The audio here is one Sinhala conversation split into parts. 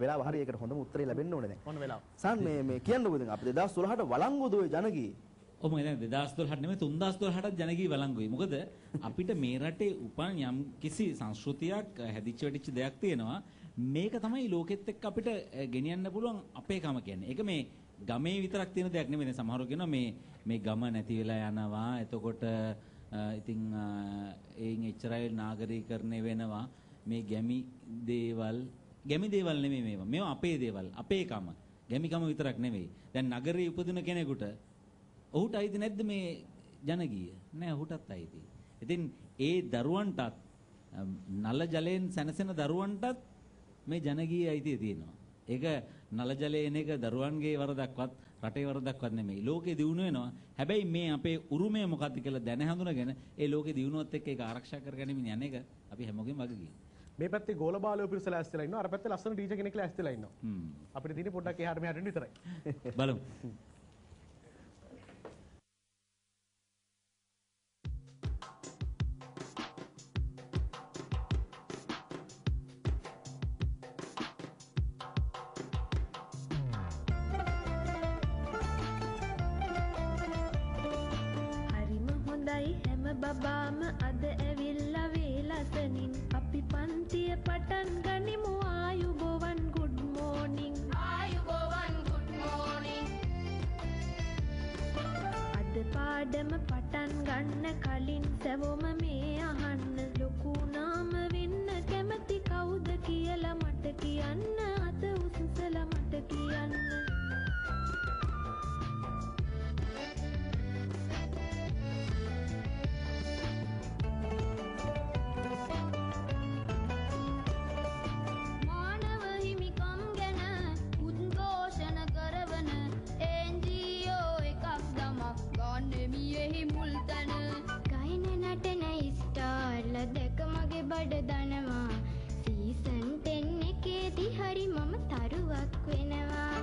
වෙලාව හරි ඒකට හොඳම උත්තරේ ලැබෙන්න ඕනේ දැන්. මොන වෙලාව? සන් මේ කියන්නකෝ දැන් අපි 2012ට වළංගු දුවේ ජනගී. ඔව් මම දැන් 2012ට නෙමෙයි 3012ටත් ජනගී වළංගුයි. මොකද අපිට මේ රටේ උපන් යම් කිසි සංස්කෘතියක් හැදිච්ච වෙටිච්ච දෙයක් තියෙනවා. මේක තමයි ලෝකෙත් එක්ක අපිට ගෙනියන්න පුළුවන් අපේකම කියන්නේ. ඒක මේ ගමේ විතරක් තියෙන දෙයක් නෙමෙයි. දැන් සමහරව කියනවා මේ ගම නැති වෙලා යනවා. එතකොට ඉතින් එයින් එච්චරයි නාගරීකරණය වෙනවා. මේ ගැමි දේවල් නෙමෙයි මේවා. මේවා අපේ දේවල්. අපේකම. ගැමිකම විතරක් නෙමෙයි. දැන් නගරේ උපදින කෙනෙකුට ඔහුට අයිති නැද්ද මේ ජනගීය? නෑ ඔහුටත් අයිති. ඉතින් ඒ දරුවන්ටත් නල ජලයෙන් සැනසෙන දරුවන්ටත් මේ ජනගීය අයිතිය තියෙනවා. ඒක නල ජලයේ එන එක දරුවන්ගේ වරදක්වත් රටේ වරදක්වත් නෙමෙයි. ලෝකේ දියුණු වෙනවා. හැබැයි මේ අපේ උරුමය මොකක්ද කියලා දැන හඳුනගෙන ඒ ලෝකේ දියුණුවත් එක්ක ඒක ආරක්ෂා කරගැනීමෙන් යන එක අපි හැමෝගෙම වගකීම. මේ පැත්තේ ගෝල බාලයෝ පිරිසලා ඇස්තලා ඉන්නවා. අර පැත්තේ ලස්සන ඩීජේ කෙනෙක්ලා ඇස්තලා ඉන්නවා. අපිට තියෙන්නේ පොඩ්ඩක් එහාට මෙහාට යන්න විතරයි. බලමු. බබාම අද ඇවිල්ලා වේලසනින් අපි පන්තිය පටන් ගනිමු ආයුබෝවන් good morning ආයුබෝවන් good morning අද පාඩම පටන් ගන්න කලින් සැවොම මේ අහන්න ලොකු නාම වෙන්න කැමති කවුද කියලා මට කියන්න අත උසසලා මට කියන්න බඩ දනවා සීසන් 10 එකේදී හරි මම තරුවක් වෙනවා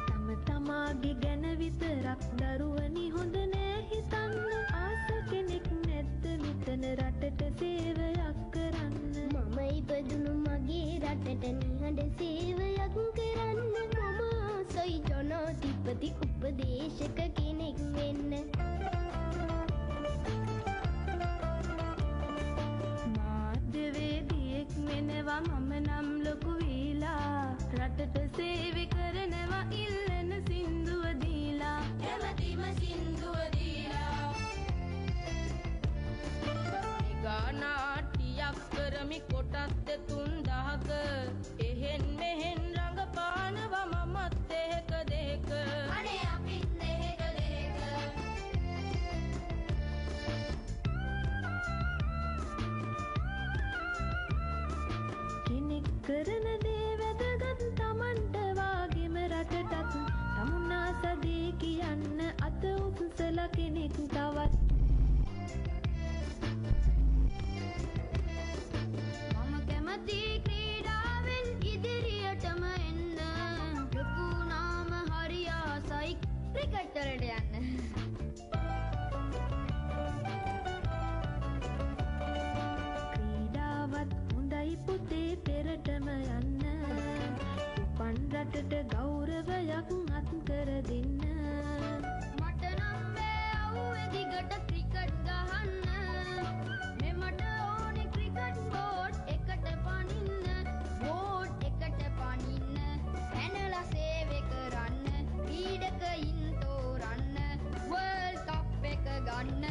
තම තමාගේ ගැන විතරක් දරුවනි හොඳ නෑ හිතන්න ආස කෙනෙක් නැද්ද මෙතන රටට සේවයක් කරන්න මම ඉපදුණු මගේ රටට නිහඬ සේවයක් කරන්න මම ආසයි ජනාධිපති උපදේශක කෙනෙක් වෙන්න වෙනවා මම නම් ලොකු වීලා රටට සේවය කරනවා ඉල්ලන සින්දුව දීලා කැමැතිම සින්දුව දීලා ගානාටියක් කරමි කොටස් 3000ක එහෙන් මෙහෙන් රඟපානවා මමත් එහෙක දෙක අනේ අපිත් එහෙක දෙක කරන දේ වැදගත් තමන්ට වාගෙම රටටත් තමුන්නා සදී කියන්න අත උසලා කෙනෙක් තවත් මම කැමති ක්‍රීඩාවෙන් ඉදිරියටම එන්න ලොකු නාම හරි ආසයි ක්‍රිකට් වලට යන්න ක්‍රීඩාවත් හොඳයි පුතේ පෙරටම යන්න උපන් රටට ගෞරවයක් අත් කර දෙන්න මට නම් බෑ අවුවේ දිගට ක්‍රිකට් ගහන්න මෙමට ඕනේ ක්‍රිකට් බෝඩ් එකට පනින්න බෝඩ් එකට පනින්න පැනලා සේවය කරන්න ක්‍රීඩකයින් තෝරන්න වර්ල්ඩ් කප් එක ගන්න